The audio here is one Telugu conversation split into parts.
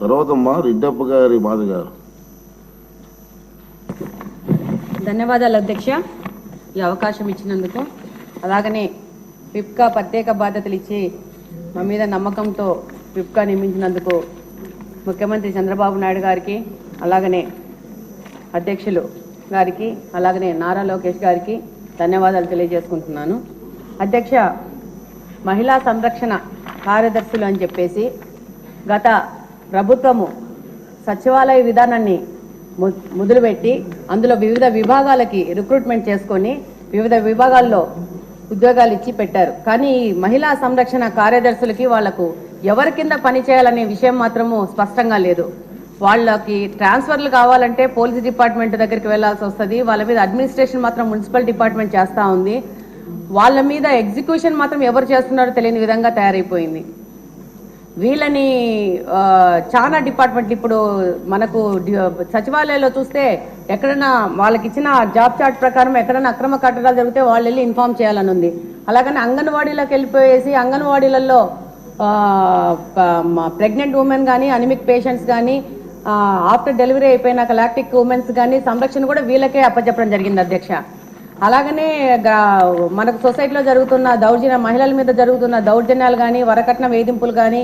తర్వాత మా రెడ్డప్ప గారి బాధ గారు. ధన్యవాదాలు అధ్యక్ష, ఈ అవకాశం ఇచ్చినందుకు. అలాగనే విప్కా ప్రత్యేక బాధ్యతలు ఇచ్చి మా మీద నమ్మకంతో విప్కా నియమించినందుకు ముఖ్యమంత్రి చంద్రబాబు నాయుడు గారికి, అలాగనే అధ్యక్షులు గారికి, అలాగనే నారా లోకేష్ గారికి ధన్యవాదాలు తెలియజేసుకుంటున్నాను. అధ్యక్ష, మహిళా సంరక్షణ కార్యదర్శులు అని చెప్పేసి గత ప్రభుత్వము సచివాలయ విధానాన్ని మొదలుపెట్టి అందులో వివిధ విభాగాలకి రిక్రూట్మెంట్ చేసుకొని వివిధ విభాగాల్లో ఉద్యోగాలు ఇచ్చి పెట్టారు. కానీ ఈ మహిళా సంరక్షణ కార్యదర్శులకి వాళ్లకు ఎవరి కింద పనిచేయాలనే విషయం మాత్రము స్పష్టంగా లేదు. వాళ్ళకి ట్రాన్స్ఫర్లు కావాలంటే పోలీస్ డిపార్ట్మెంట్ దగ్గరికి వెళ్లాల్సి వస్తుంది. వాళ్ళ మీద అడ్మినిస్ట్రేషన్ మాత్రం మున్సిపల్ డిపార్ట్మెంట్ చేస్తూ ఉంది. వాళ్ళ మీద ఎగ్జిక్యూషన్ మాత్రం ఎవరు చేస్తున్నారో తెలియని విధంగా తయారైపోయింది. వీళ్ళని చాలా డిపార్ట్మెంట్లు ఇప్పుడు మనకు సచివాలయంలో చూస్తే ఎక్కడైనా వాళ్ళకి ఇచ్చిన జాబ్ చార్ట్ ప్రకారం ఎక్కడైనా అక్రమ కట్టడాలు జరిగితే వాళ్ళు వెళ్ళి ఇన్ఫార్మ్ చేయాలని ఉంది. అలాగని అంగన్వాడీలోకి వెళ్ళిపోయేసి అంగన్వాడీలలో ప్రెగ్నెంట్ ఉమెన్ కానీ, అనిమిక్ పేషెంట్స్ కానీ, ఆఫ్టర్ డెలివరీ అయిపోయినాక లాక్టిక్ ఉమెన్స్ కానీ సంరక్షణ కూడా వీళ్ళకే అప్పచెప్పడం జరిగింది అధ్యక్ష. అలాగనే మనకు సొసైటీలో జరుగుతున్న మహిళల మీద జరుగుతున్న దౌర్జన్యాలు కానీ, వరకట్న వేధింపులు కానీ,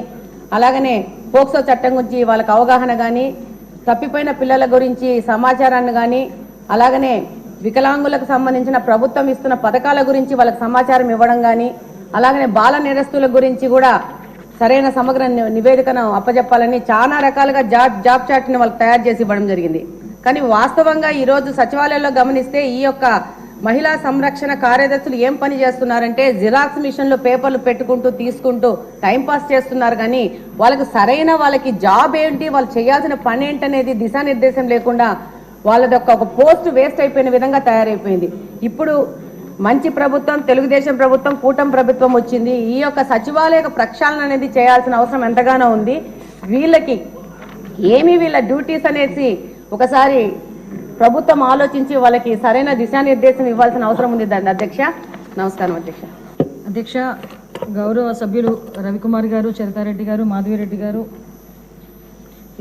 అలాగనే పోక్సో చట్టం గురించి వాళ్ళకి అవగాహన కానీ, తప్పిపోయిన పిల్లల గురించి సమాచారాన్ని కానీ, అలాగనే వికలాంగులకు సంబంధించిన ప్రభుత్వం ఇస్తున్న పథకాల గురించి వాళ్ళకి సమాచారం ఇవ్వడం కానీ, అలాగనే బాల నేరస్తుల గురించి కూడా సరైన సమగ్ర నివేదికను అప్పచెప్పాలని చాలా రకాలుగా జాబ్ చార్ట్ని వాళ్ళకి తయారు చేసి ఇవ్వడం జరిగింది. కానీ వాస్తవంగా ఈరోజు సచివాలయంలో గమనిస్తే ఈ యొక్క మహిళా సంరక్షణ కార్యదర్శులు ఏం పని చేస్తున్నారంటే జిరాక్స్ మిషన్లో పేపర్లు పెట్టుకుంటూ తీసుకుంటూ టైంపాస్ చేస్తున్నారు. కానీ వాళ్ళకి జాబ్ ఏంటి, వాళ్ళు చేయాల్సిన పని ఏంటనేది దిశానిర్దేశం లేకుండా వాళ్ళది ఒక పోస్ట్ వేస్ట్ అయిపోయిన విధంగా తయారైపోయింది. ఇప్పుడు మంచి ప్రభుత్వం, తెలుగుదేశం ప్రభుత్వం, కూటమి ప్రభుత్వం వచ్చింది. ఈ యొక్క సచివాలయ ప్రక్షాళన అనేది చేయాల్సిన అవసరం ఎంతగానో ఉంది. వీళ్ళకి వీళ్ళ డ్యూటీస్ అనేసి ఒకసారి ప్రభుత్వం ఆలోచించి వాళ్ళకి సరైన దిశానిర్దేశం ఇవ్వాల్సిన అవసరం ఉంది. దాన్ని అధ్యక్ష, నమస్కారం అధ్యక్ష. అధ్యక్ష, గౌరవ సభ్యులు రవికుమార్ గారు, చరితారెడ్డి గారు, మాధవిరెడ్డి గారు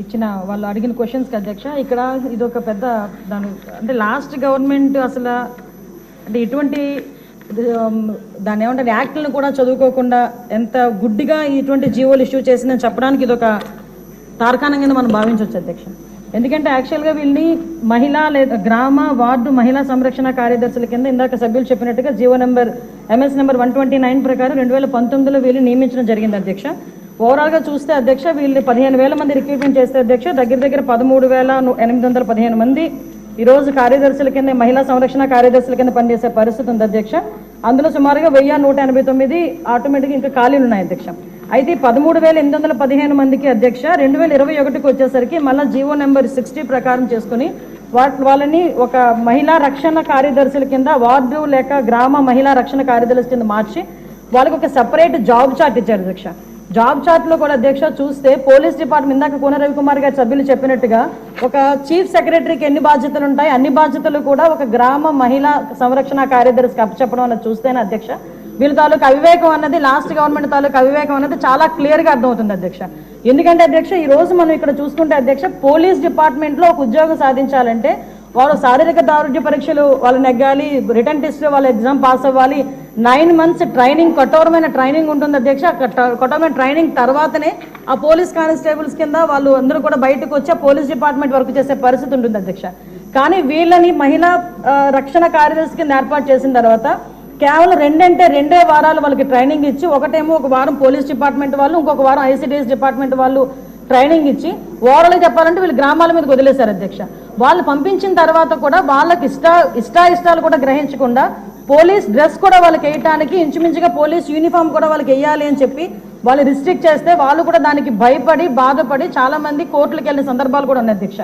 ఇచ్చిన వాళ్ళు అడిగిన క్వశ్చన్స్కి అధ్యక్ష, ఇక్కడ ఇదొక పెద్ద అంటే లాస్ట్ గవర్నమెంట్ అసలు అంటే ఇటువంటి దాన్ని ఏమంటారు యాక్ట్లను కూడా చదువుకోకుండా ఎంత గుడ్డిగా ఇటువంటి జీవోలు ఇష్యూ చేసిందని చెప్పడానికి ఇదొక తార్కాణం కింద మనం భావించవచ్చు అధ్యక్ష. ఎందుకంటే యాక్చువల్గా వీళ్ళని మహిళా లేదా గ్రామ వార్డు మహిళా సంరక్షణ కార్యదర్శుల కింద ఇందాక సభ్యులు చెప్పినట్టుగా జీవో నెంబర్ MS నెంబర్ 129 ప్రకారం 2019లో వీళ్ళు నియమించడం జరిగింది అధ్యక్ష. ఓవరాల్గా చూస్తే అధ్యక్ష వీళ్ళు 15,000 మంది రిక్రూట్మెంట్ చేస్తే అధ్యక్ష దగ్గర 13,815 మంది ఈరోజు కార్యదర్శుల కింద మహిళా సంరక్షణ కార్యదర్శుల కింద పనిచేసే పరిస్థితి ఉంది అధ్యక్ష. అందులో సుమారుగా 1,189 ఆటోమేటిక్గా ఇంకా ఖాళీలు ఉన్నాయి అధ్యక్ష. అయితే 13,815 మందికి అధ్యక్ష 2021కి వచ్చేసరికి మళ్ళీ జీవో నెంబర్ 60 ప్రకారం చేసుకుని వాళ్ళని ఒక మహిళా రక్షణ కార్యదర్శుల కింద వార్డు లేక గ్రామ మహిళా రక్షణ కార్యదర్శుల కింద మార్చి వాళ్ళకి ఒక సపరేట్ జాబ్ చార్ట్ ఇచ్చారు అధ్యక్ష. జాబ్ చార్ట్లో కూడా అధ్యక్ష చూస్తే పోలీస్ డిపార్ట్మెంట్ ఇందాక కోన రవికుమార్ గారి సభ్యులు చెప్పినట్టుగా ఒక చీఫ్ సెక్రటరీకి ఎన్ని బాధ్యతలు ఉంటాయి అన్ని బాధ్యతలు కూడా ఒక గ్రామ మహిళా సంరక్షణ కార్యదర్శికి అప్పచెప్పడం అన్నది చూస్తేనే అధ్యక్ష వీళ్ళ తాలూకు అవివేకం అన్నది లాస్ట్ గవర్నమెంట్ తాలూకు అవివేకం అన్నది చాలా క్లియర్గా అర్థమవుతుంది అధ్యక్ష. ఎందుకంటే అధ్యక్ష ఈ రోజు మనం ఇక్కడ చూసుకుంటే అధ్యక్ష పోలీస్ డిపార్ట్మెంట్లో ఒక ఉద్యోగం సాధించాలంటే వాళ్ళు శారీరక దారుఢ్య పరీక్షలు వాళ్ళు నెగ్గాలి, రిటర్న్ టెస్ట్ వాళ్ళు ఎగ్జామ్ పాస్ అవ్వాలి, 9 months ట్రైనింగ్, కఠోరమైన ట్రైనింగ్ ఉంటుంది అధ్యక్ష. కఠోరమైన ట్రైనింగ్ తర్వాతనే ఆ పోలీస్ కానిస్టేబుల్స్ కింద వాళ్ళు అందరూ కూడా బయటకు వచ్చి పోలీస్ డిపార్ట్మెంట్ వర్క్ చేసే పరిస్థితి ఉంటుంది అధ్యక్ష. కానీ వీళ్ళని మహిళా రక్షణ కార్యదర్శి కింద ఏర్పాటు చేసిన తర్వాత కేవలం 2 వారాలు వాళ్ళకి ట్రైనింగ్ ఇచ్చి, ఒకటేమో ఒక వారం పోలీస్ డిపార్ట్మెంట్ వాళ్ళు, ఇంకొక వారం ICDS డిపార్ట్మెంట్ వాళ్ళు ట్రైనింగ్ ఇచ్చి ఓవరాల్గా చెప్పాలంటే వీళ్ళు గ్రామాల మీదకి వదిలేశారు అధ్యక్ష. వాళ్ళు పంపించిన తర్వాత కూడా వాళ్ళకి ఇష్టాలు కూడా గ్రహించకుండా పోలీస్ డ్రెస్ కూడా వాళ్ళకి వేయటానికి ఇంచుమించుగా పోలీస్ యూనిఫామ్ కూడా వాళ్ళకి వేయాలి అని చెప్పి వాళ్ళు రిస్ట్రిక్ట్ చేస్తే వాళ్ళు కూడా దానికి భయపడి బాధపడి చాలా మంది కోర్టులకు వెళ్ళిన సందర్భాలు కూడా ఉన్నాయి అధ్యక్ష.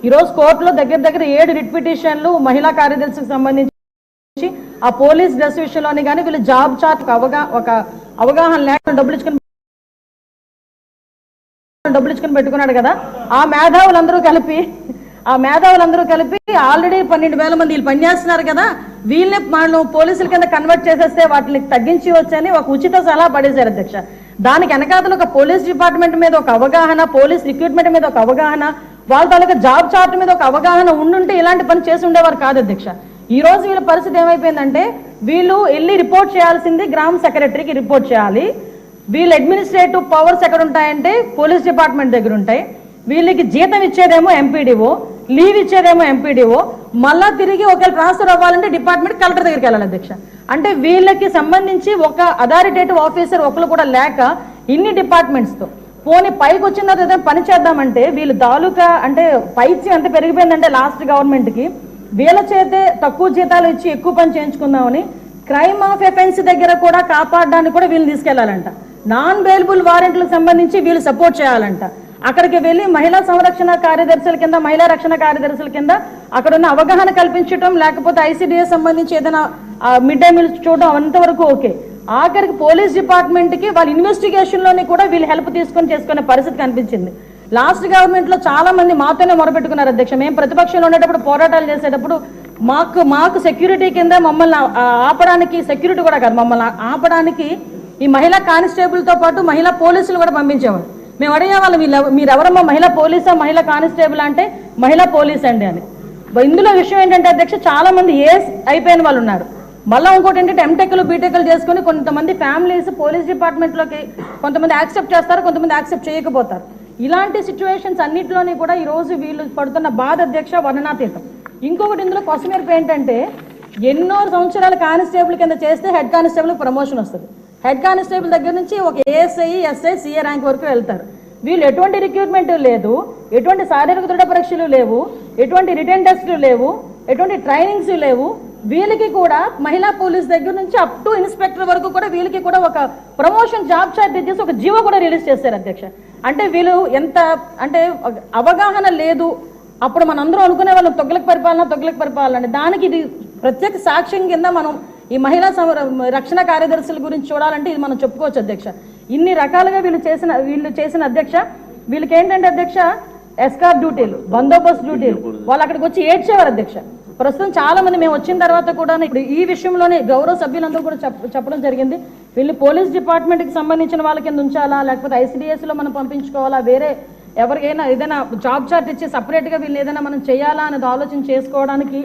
ఈరోజు కోర్టులో దగ్గర 7 రిట్ పిటిషన్లు మహిళా కార్యదర్శికి సంబంధించి ఆ పోలీస్ డ్రెస్ విషయంలోని కానీ వీళ్ళు జాబ్ చార్ట్ ఒక అవగాహన లేకుండా డబ్బులు ఇచ్చుకుని పెట్టుకున్నాడు కదా. ఆ మేధావులందరూ కలిపి ఆల్రెడీ 12,000 మంది వీళ్ళు పనిచేస్తున్నారు కదా, వీళ్ళని మనం పోలీసుల కింద కన్వర్ట్ చేసేస్తే వాటిని తగ్గించి వచ్చని ఒక ఉచిత సలహా పడేశారు అధ్యక్ష. దానికి వెనకాతలు ఒక పోలీస్ డిపార్ట్మెంట్ మీద ఒక అవగాహన, పోలీస్ రిక్రూట్మెంట్ మీద ఒక అవగాహన, వాళ్ళ తాలూకా జాబ్ చార్ట్ మీద ఒక అవగాహన ఉండుంటే ఇలాంటి పని చేసి ఉండేవారు కాదు అధ్యక్ష. ఈ రోజు వీళ్ళ పరిస్థితి ఏమైపోయిందంటే వీళ్ళు వెళ్ళి రిపోర్ట్ చేయాల్సింది గ్రామ సెక్రటరీకి రిపోర్ట్ చేయాలి. వీళ్ళ అడ్మినిస్ట్రేటివ్ పవర్స్ ఎక్కడ ఉంటాయంటే పోలీస్ డిపార్ట్మెంట్ దగ్గర ఉంటాయి. వీళ్ళకి జీతం ఇచ్చేదేమో ఎంపీడీఓ, లీవ్ ఇచ్చేదేమో ఎంపీడీఓ, మళ్ళా తిరిగి ఒకవేళ ట్రాన్స్ఫర్ అవ్వాలంటే డిపార్ట్మెంట్ కలెక్టర్ దగ్గరికి వెళ్ళాలి అధ్యక్ష. అంటే వీళ్ళకి సంబంధించి ఒక అథారిటేటివ్ ఆఫీసర్ ఒకరు కూడా లేక ఇన్ని డిపార్ట్మెంట్స్తో పోనీ పైకి వచ్చిన తర్వాత ఏదైనా పని చేద్దామంటే వీళ్ళు తాలూకా అంటే పైత్యం ఎంత పెరిగిపోయిందంటే లాస్ట్ గవర్నమెంట్కి వీళ్ళ చేతే తక్కువ జీతాలు ఇచ్చి ఎక్కువ పని చేయించుకుందామని క్రైమ్ ఆఫ్ ఎఫెన్స్ దగ్గర కూడా కాపాడడానికి కూడా వీళ్ళు తీసుకెళ్లాలంట. నాన్ బెయిలబుల్ వారెంట్లకు సంబంధించి వీళ్ళు సపోర్ట్ చేయాలంట. అక్కడికి వెళ్ళి మహిళా సంరక్షణ కార్యదర్శుల కింద, మహిళా రక్షణ కార్యదర్శుల కింద అక్కడ ఉన్న అవగాహన కల్పించడం, లేకపోతే ఐసీడీఎస్ సంబంధించి ఏదైనా మిడ్ డే మీల్స్ చూడడం అంతవరకు ఓకే. ఆఖరికి పోలీస్ డిపార్ట్మెంట్కి వాళ్ళ ఇన్వెస్టిగేషన్లోని కూడా వీళ్ళు హెల్ప్ తీసుకొని చేసుకునే పరిస్థితి కనిపించింది. లాస్ట్ గవర్నమెంట్లో చాలా మంది మాతోనే మొరపెట్టుకున్నారు అధ్యక్ష. మేము ప్రతిపక్షంలో ఉండేటప్పుడు పోరాటాలు చేసేటప్పుడు మాకు సెక్యూరిటీ కింద మమ్మల్ని ఆపడానికి, సెక్యూరిటీ కూడా కాదు మమ్మల్ని ఆపడానికి ఈ మహిళా కానిస్టేబుల్తో పాటు మహిళా పోలీసులు కూడా పంపించేవారు. మేము అడిగేవాళ్ళం మీరెవరమ్మా మహిళా పోలీసా మహిళా కానిస్టేబుల్ అంటే మహిళా పోలీస్ అండి అని. ఇందులో విషయం ఏంటంటే అధ్యక్ష చాలా మంది ఏస్ అయిపోయిన వాళ్ళు ఉన్నారు. మళ్ళీ ఇంకోటి ఏంటంటే ఎంటెక్లు బీటెక్లు చేసుకుని కొంతమంది ఫ్యామిలీస్ పోలీస్ డిపార్ట్మెంట్లోకి కొంతమంది యాక్సెప్ట్ చేస్తారు, కొంతమంది యాక్సెప్ట్ చేయకపోతారు. ఇలాంటి సిచ్యువేషన్స్ అన్నింటిలోని కూడా ఈరోజు వీళ్ళు పడుతున్న బాధ అధ్యక్ష వర్ణనాతీతం. ఇంకొకటి ఇందులో కొసమెరుపు ఏంటంటే ఎన్నో సంవత్సరాలు కానిస్టేబుల్ కింద చేస్తే హెడ్ కానిస్టేబుల్ ప్రమోషన్ వస్తుంది. హెడ్ కానిస్టేబుల్ దగ్గర నుంచి ఒక ఏఎస్ఐ, ఎస్ఐ, సిఏ ర్యాంక్ వరకు వెళ్తారు. వీళ్ళు ఎటువంటి రిక్రూట్మెంట్ లేదు, ఎటువంటి శారీరక దృఢ పరీక్షలు లేవు, ఎటువంటి రిటర్న్ టెస్టులు లేవు, ఎటువంటి ట్రైనింగ్స్ లేవు. వీళ్ళకి కూడా మహిళా పోలీస్ దగ్గర నుంచి అప్ టు ఇన్స్పెక్టర్ వరకు కూడా వీళ్ళకి కూడా ఒక ప్రమోషన్ జాబ్ చార్ట్ ఇచ్చేసి ఒక జీవో కూడా రిలీజ్ చేశారు అధ్యక్ష. అంటే వీళ్ళు ఎంత అంటే అవగాహన లేదు. అప్పుడు మనందరూ అనుకునే వాళ్ళు తొగ్గులకు పరిపాలన అని. దానికి ఇది ప్రత్యేక సాక్ష్యం కింద మనం ఈ మహిళా రక్షణ కార్యదర్శుల గురించి చూడాలంటే ఇది మనం చెప్పుకోవచ్చు అధ్యక్ష. ఇన్ని రకాలుగా వీళ్ళు చేసిన అధ్యక్ష, వీళ్ళకి ఏంటంటే అధ్యక్ష ఎస్కార్ట్ డ్యూటీలు, బందోబస్తు డ్యూటీలు, వాళ్ళు అక్కడికి వచ్చి ఏడ్చేవారు అధ్యక్ష. ప్రస్తుతం చాలా మంది మేము వచ్చిన తర్వాత కూడా ఇప్పుడు ఈ విషయంలోనే గౌరవ సభ్యులందరూ కూడా చెప్పడం జరిగింది. వీళ్ళు పోలీస్ డిపార్ట్మెంట్కి సంబంధించిన వాళ్ళ కింద ఉంచాలా, లేకపోతే ఐసీడీఎస్లో మనం పంపించుకోవాలా, వేరే ఎవరికైనా ఏదైనా జాబ్ చార్ట్ ఇచ్చి సపరేట్గా వీళ్ళు ఏదైనా మనం చేయాలా అనేది ఆలోచన చేసుకోవడానికి